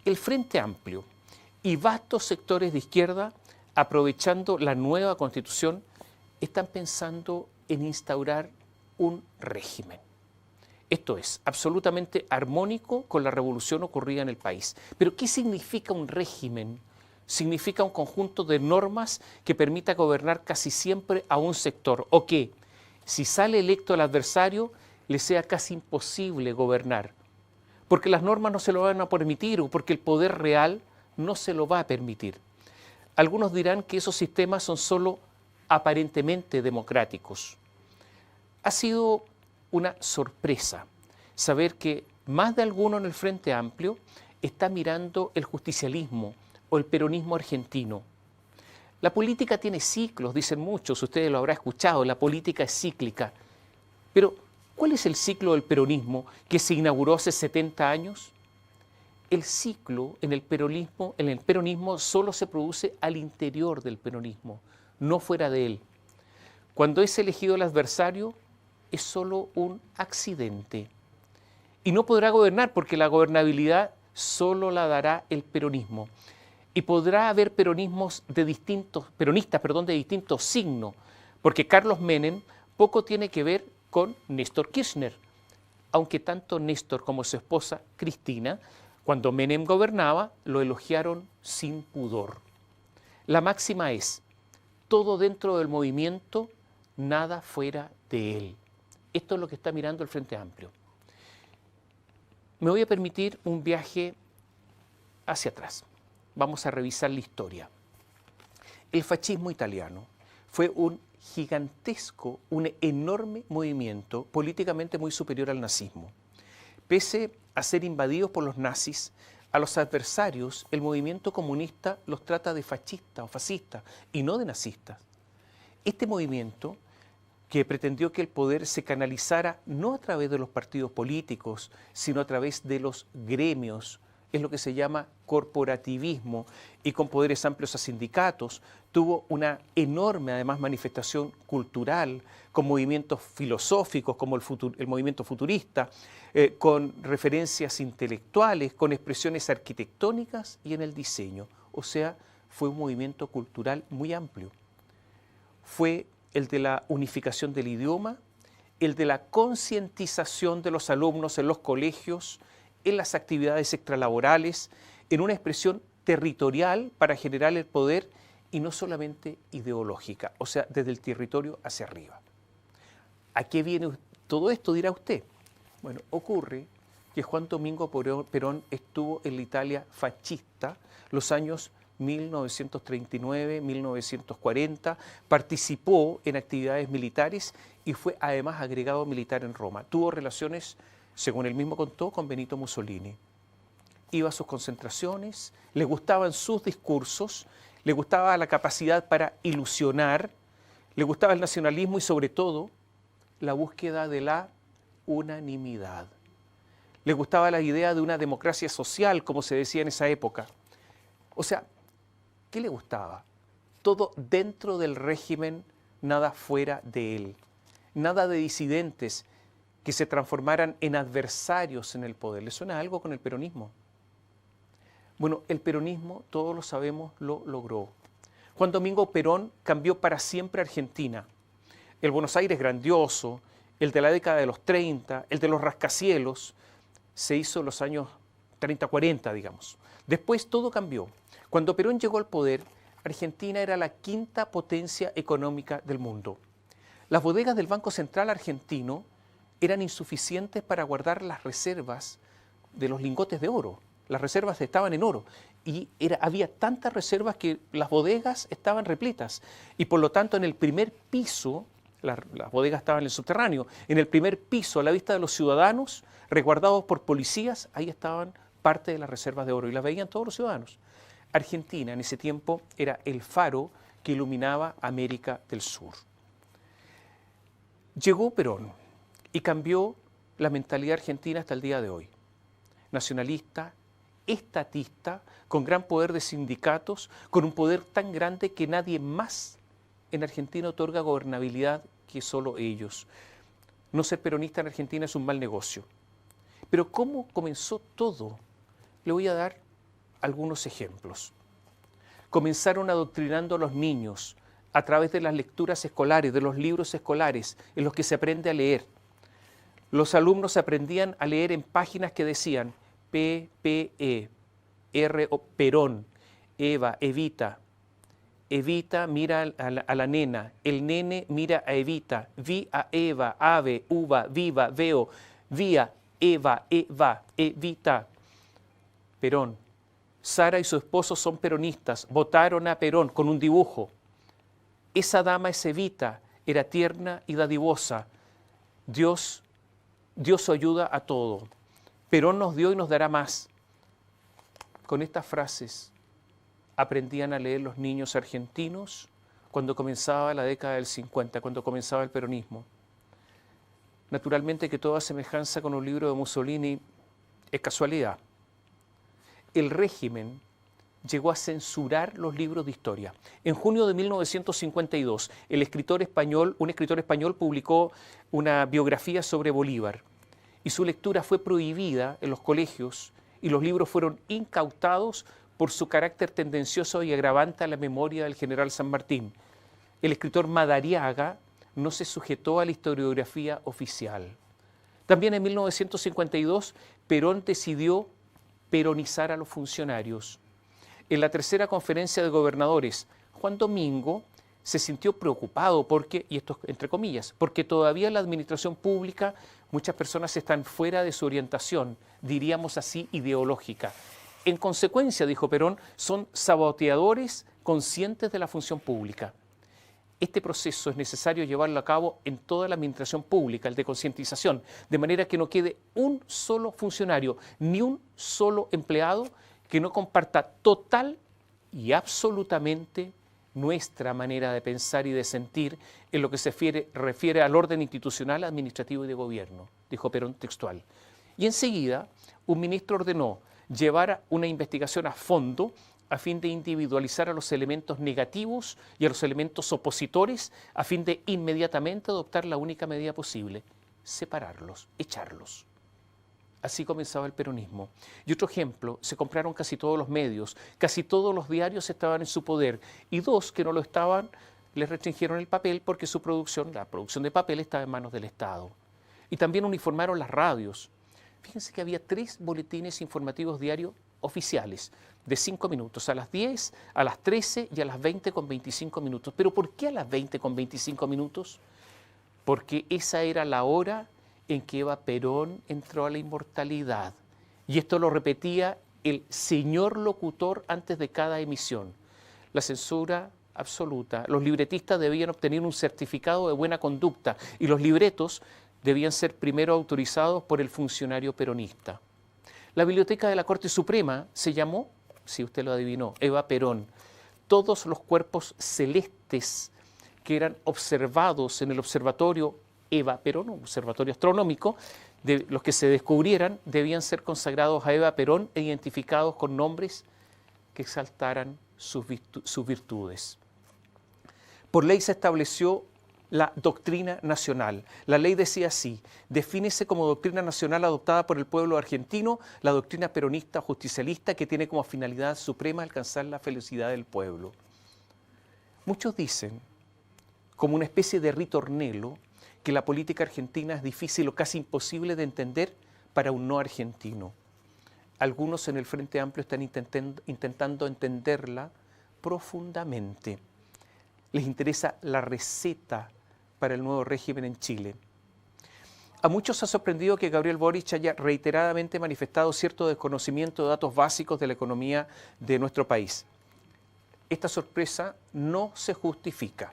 el Frente Amplio y vastos sectores de izquierda, aprovechando la nueva Constitución, están pensando en instaurar un régimen. Esto es absolutamente armónico con la revolución ocurrida en el país. Pero ¿qué significa un régimen? Significa un conjunto de normas que permita gobernar casi siempre a un sector, o que, si sale electo el adversario, le sea casi imposible gobernar, porque las normas no se lo van a permitir o porque el poder real no se lo va a permitir. Algunos dirán que esos sistemas son solo aparentemente democráticos. Ha sido una sorpresa saber que más de alguno en el Frente Amplio está mirando el justicialismo o el peronismo argentino. La política tiene ciclos, dicen muchos, ustedes lo habrán escuchado, la política es cíclica. Pero, ¿cuál es el ciclo del peronismo que se inauguró hace 70 años? El ciclo en el peronismo solo se produce al interior del peronismo, no fuera de él. Cuando es elegido el adversario, es solo un accidente. Y no podrá gobernar porque la gobernabilidad solo la dará el peronismo. Y podrá haber peronistas de distintos signos, porque Carlos Menem poco tiene que ver con Néstor Kirchner, aunque tanto Néstor como su esposa Cristina, cuando Menem gobernaba, lo elogiaron sin pudor. La máxima es, todo dentro del movimiento, nada fuera de él. Esto es lo que está mirando el Frente Amplio. Me voy a permitir un viaje hacia atrás. Vamos a revisar la historia. El fascismo italiano fue un gigantesco, un enorme movimiento políticamente muy superior al nazismo. Pese a ser invadidos por los nazis, a los adversarios el movimiento comunista los trata de fascistas o fascistas y no de nazistas. Este movimiento, que pretendió que el poder se canalizara no a través de los partidos políticos, sino a través de los gremios, es lo que se llama corporativismo, y con poderes amplios a sindicatos, tuvo una enorme, además, manifestación cultural, con movimientos filosóficos como el movimiento futurista, con referencias intelectuales, con expresiones arquitectónicas y en el diseño. O sea, fue un movimiento cultural muy amplio. Fue el de la unificación del idioma, el de la concientización de los alumnos en los colegios, en las actividades extralaborales, en una expresión territorial para generar el poder y no solamente ideológica, o sea, desde el territorio hacia arriba. ¿A qué viene todo esto, dirá usted? Bueno, ocurre que Juan Domingo Perón estuvo en la Italia fascista los años 1939, 1940, participó en actividades militares y fue además agregado militar en Roma. Tuvo relaciones, según él mismo contó, con Benito Mussolini. Iba a sus concentraciones, le gustaban sus discursos, le gustaba la capacidad para ilusionar, le gustaba el nacionalismo y sobre todo la búsqueda de la unanimidad. Le gustaba la idea de una democracia social, como se decía en esa época. O sea, ¿qué le gustaba? Todo dentro del régimen, nada fuera de él. Nada de disidentes que se transformaran en adversarios en el poder. ¿Le suena algo con el peronismo? Bueno, el peronismo, todos lo sabemos, lo logró. Juan Domingo Perón cambió para siempre Argentina. El Buenos Aires grandioso, el de la década de los 30, el de los rascacielos, se hizo en los años 30-40, digamos. Después todo cambió. Cuando Perón llegó al poder, Argentina era la quinta potencia económica del mundo. Las bodegas del Banco Central argentino eran insuficientes para guardar las reservas de los lingotes de oro. Las reservas estaban en oro y había tantas reservas que las bodegas estaban repletas. Y por lo tanto en el primer piso, las bodegas estaban en el subterráneo, en el primer piso a la vista de los ciudadanos, resguardados por policías, ahí estaban parte de las reservas de oro y las veían todos los ciudadanos. Argentina en ese tiempo era el faro que iluminaba América del Sur. Llegó Perón y cambió la mentalidad argentina hasta el día de hoy. Nacionalista, estatista, con gran poder de sindicatos, con un poder tan grande que nadie más en Argentina otorga gobernabilidad que solo ellos. No ser peronista en Argentina es un mal negocio. Pero ¿cómo comenzó todo? Le voy a dar algunos ejemplos. Comenzaron adoctrinando a los niños a través de las lecturas escolares, de los libros escolares en los que se aprende a leer. Los alumnos aprendían a leer en páginas que decían P-P-E, R, Perón, Eva, Evita. Evita mira a la nena, el nene mira a Evita, vi a Eva, ave, uva, viva, veo, vía, Eva, Evita. Perón. Sara y su esposo son peronistas, votaron a Perón con un dibujo. Esa dama es Evita, era tierna y dadivosa. Dios su ayuda a todo. Perón nos dio y nos dará más. Con estas frases aprendían a leer los niños argentinos cuando comenzaba la década del 50, cuando comenzaba el peronismo. Naturalmente que toda semejanza con un libro de Mussolini es casualidad. El régimen llegó a censurar los libros de historia. En junio de 1952, un escritor español publicó una biografía sobre Bolívar y su lectura fue prohibida en los colegios y los libros fueron incautados por su carácter tendencioso y agravante a la memoria del general San Martín. El escritor Madariaga no se sujetó a la historiografía oficial. También en 1952, Perón decidió peronizar a los funcionarios. En la tercera conferencia de gobernadores, Juan Domingo se sintió preocupado porque, y esto entre comillas, porque todavía en la administración pública muchas personas están fuera de su orientación, diríamos así, ideológica. En consecuencia, dijo Perón, son saboteadores conscientes de la función pública. Este proceso es necesario llevarlo a cabo en toda la administración pública, el de concientización, de manera que no quede un solo funcionario, ni un solo empleado que no comparta total y absolutamente nuestra manera de pensar y de sentir en lo que se refiere al orden institucional, administrativo y de gobierno, dijo Perón textual. Y enseguida, un ministro ordenó llevar una investigación a fondo a fin de individualizar a los elementos negativos y a los elementos opositores, a fin de inmediatamente adoptar la única medida posible: separarlos, echarlos. Así comenzaba el peronismo. Y otro ejemplo, se compraron casi todos los medios, casi todos los diarios estaban en su poder, y dos que no lo estaban, les restringieron el papel porque su producción, la producción de papel, estaba en manos del Estado. Y también uniformaron las radios. Fíjense que había 3 boletines informativos diarios oficiales, de 5 minutos, a las 10, a las 13 y a las 20 con 25 minutos. ¿Pero por qué a las 20 con 25 minutos? Porque esa era la hora en que Eva Perón entró a la inmortalidad. Y esto lo repetía el señor locutor antes de cada emisión. La censura absoluta. Los libretistas debían obtener un certificado de buena conducta y los libretos debían ser primero autorizados por el funcionario peronista. La biblioteca de la Corte Suprema se llamó, si usted lo adivinó, Eva Perón. Todos los cuerpos celestes que eran observados en el observatorio Eva Perón, un observatorio astronómico, de los que se descubrieran, debían ser consagrados a Eva Perón e identificados con nombres que exaltaran sus virtudes. Por ley se estableció la doctrina nacional. La ley decía así: defínese como doctrina nacional adoptada por el pueblo argentino la doctrina peronista justicialista que tiene como finalidad suprema alcanzar la felicidad del pueblo. Muchos dicen, como una especie de ritornelo, que la política argentina es difícil o casi imposible de entender para un no argentino. Algunos en el Frente Amplio están intentando entenderla profundamente. Les interesa la receta para el nuevo régimen en Chile. A muchos ha sorprendido que Gabriel Boric haya reiteradamente manifestado cierto desconocimiento de datos básicos de la economía de nuestro país. Esta sorpresa no se justifica.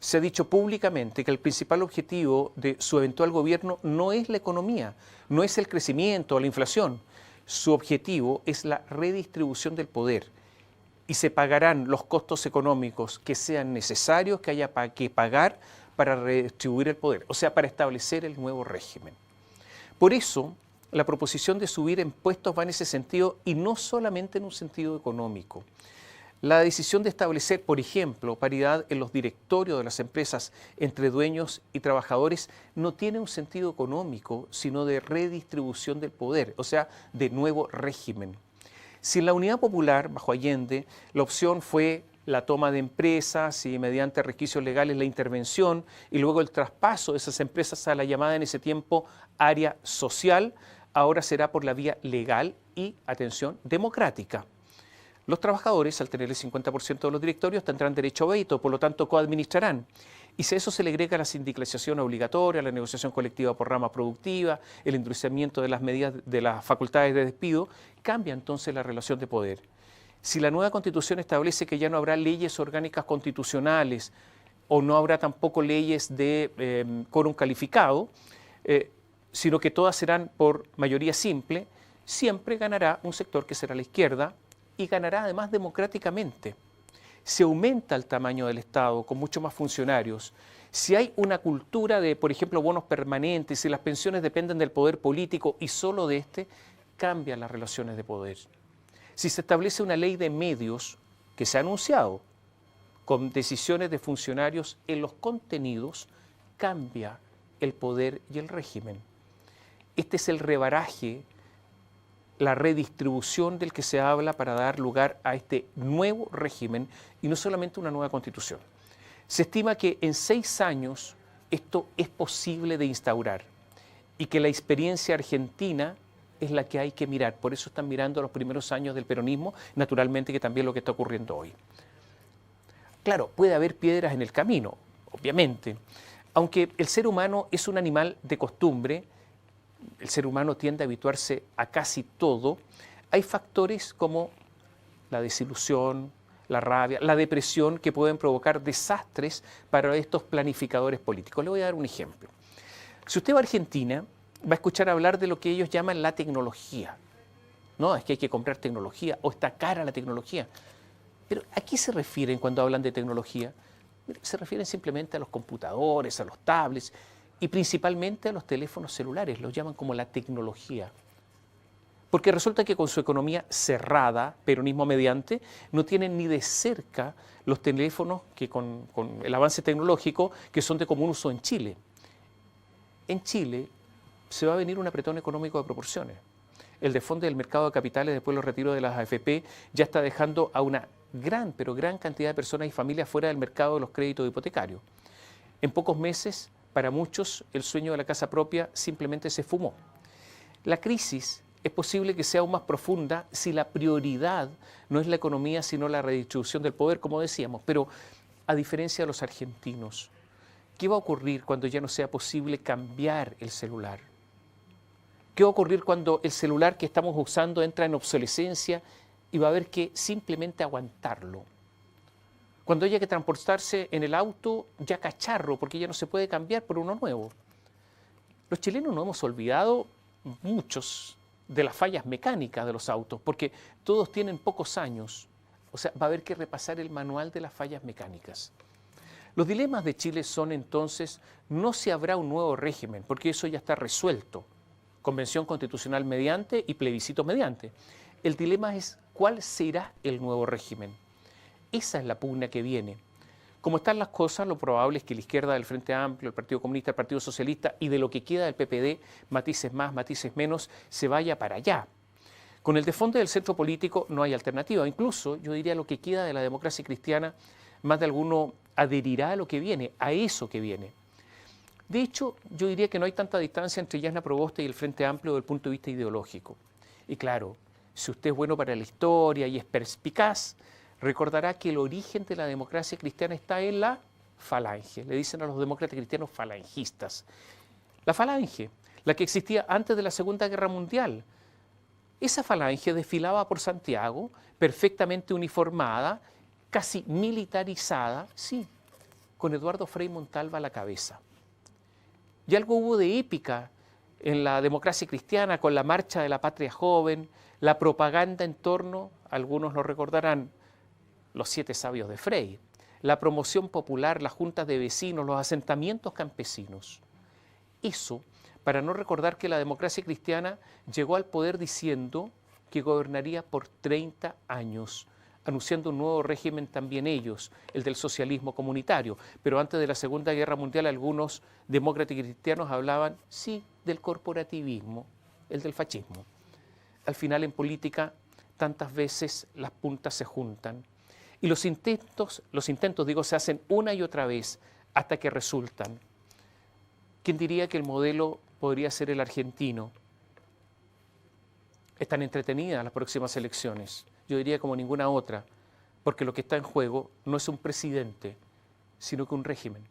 Se ha dicho públicamente que el principal objetivo de su eventual gobierno no es la economía, no es el crecimiento o la inflación. Su objetivo es la redistribución del poder y se pagarán los costos económicos que sean necesarios que haya que pagar para redistribuir el poder, o sea, para establecer el nuevo régimen. Por eso, la proposición de subir impuestos va en ese sentido y no solamente en un sentido económico. La decisión de establecer, por ejemplo, paridad en los directorios de las empresas entre dueños y trabajadores no tiene un sentido económico, sino de redistribución del poder, o sea, de nuevo régimen. Si en la Unidad Popular, bajo Allende, la opción fue la toma de empresas y mediante requisitos legales la intervención y luego el traspaso de esas empresas a la llamada en ese tiempo área social, ahora será por la vía legal y, atención, democrática. Los trabajadores, al tener el 50% de los directorios, tendrán derecho a veto, por lo tanto coadministrarán. Y si a eso se le agrega la sindicalización obligatoria, la negociación colectiva por rama productiva, el endurecimiento de las medidas de las facultades de despido, cambia entonces la relación de poder. Si la nueva Constitución establece que ya no habrá leyes orgánicas constitucionales o no habrá tampoco leyes de quórum calificado, sino que todas serán por mayoría simple, siempre ganará un sector que será la izquierda y ganará además democráticamente. Se aumenta el tamaño del Estado con mucho más funcionarios. Si hay una cultura de, por ejemplo, bonos permanentes, si las pensiones dependen del poder político y solo de este, cambian las relaciones de poder. Si se establece una ley de medios que se ha anunciado con decisiones de funcionarios en los contenidos, cambia el poder y el régimen. Este es el rebaraje, la redistribución del que se habla para dar lugar a este nuevo régimen y no solamente una nueva constitución. Se estima que en 6 años esto es posible de instaurar y que la experiencia argentina es la que hay que mirar. Por eso están mirando los primeros años del peronismo, naturalmente que también lo que está ocurriendo hoy. Claro, puede haber piedras en el camino, obviamente. Aunque el ser humano es un animal de costumbre, el ser humano tiende a habituarse a casi todo, hay factores como la desilusión, la rabia, la depresión que pueden provocar desastres para estos planificadores políticos. Le voy a dar un ejemplo. Si usted va a Argentina, va a escuchar hablar de lo que ellos llaman la tecnología. No, es que hay que comprar tecnología o está cara la tecnología. Pero ¿a qué se refieren cuando hablan de tecnología? Se refieren simplemente a los computadores, a los tablets y principalmente a los teléfonos celulares, los llaman como la tecnología. Porque resulta que con su economía cerrada, peronismo mediante, no tienen ni de cerca los teléfonos que con el avance tecnológico que son de común uso en Chile. En Chile se va a venir un apretón económico de proporciones. El desfonde del mercado de capitales después del retiro de las AFP ya está dejando a una gran, pero gran cantidad de personas y familias fuera del mercado de los créditos hipotecarios. En pocos meses, para muchos, el sueño de la casa propia simplemente se fumó. La crisis es posible que sea aún más profunda si la prioridad no es la economía, sino la redistribución del poder, como decíamos. Pero, a diferencia de los argentinos, ¿qué va a ocurrir cuando ya no sea posible cambiar el celular? ¿Qué va a ocurrir cuando el celular que estamos usando entra en obsolescencia y va a haber que simplemente aguantarlo? Cuando haya que transportarse en el auto ya cacharro, porque ya no se puede cambiar por uno nuevo. Los chilenos no hemos olvidado muchos de las fallas mecánicas de los autos, porque todos tienen pocos años. O sea, va a haber que repasar el manual de las fallas mecánicas. Los dilemas de Chile son entonces, no si habrá un nuevo régimen, porque eso ya está resuelto. Convención constitucional mediante y plebiscito mediante. El dilema es cuál será el nuevo régimen. Esa es la pugna que viene. Como están las cosas, lo probable es que la izquierda del Frente Amplio, el Partido Comunista, el Partido Socialista y de lo que queda del PPD, matices más, matices menos, se vaya para allá. Con el desfonde del centro político no hay alternativa. Incluso, yo diría, lo que queda de la democracia cristiana, más de alguno adherirá a lo que viene, a eso que viene. De hecho, yo diría que no hay tanta distancia entre Yasna Proboste y el Frente Amplio desde el punto de vista ideológico. Y claro, si usted es bueno para la historia y es perspicaz, recordará que el origen de la democracia cristiana está en la falange. Le dicen a los demócratas cristianos falangistas. La falange, la que existía antes de la Segunda Guerra Mundial. Esa falange desfilaba por Santiago, perfectamente uniformada, casi militarizada, sí, con Eduardo Frei Montalva a la cabeza. Y algo hubo de épica en la democracia cristiana con la marcha de la patria joven, la propaganda en torno, algunos lo recordarán, los 7 sabios de Frei, la promoción popular, las juntas de vecinos, los asentamientos campesinos. Eso para no recordar que la democracia cristiana llegó al poder diciendo que gobernaría por 30 años, anunciando un nuevo régimen también ellos, el del socialismo comunitario. Pero antes de la Segunda Guerra Mundial algunos demócratas y cristianos hablaban, sí, del corporativismo, el del fascismo. Al final en política tantas veces las puntas se juntan. Y los intentos, digo, se hacen una y otra vez hasta que resultan. ¿Quién diría que el modelo podría ser el argentino? Están entretenidas las próximas elecciones, yo diría como ninguna otra, porque lo que está en juego no es un presidente, sino que un régimen.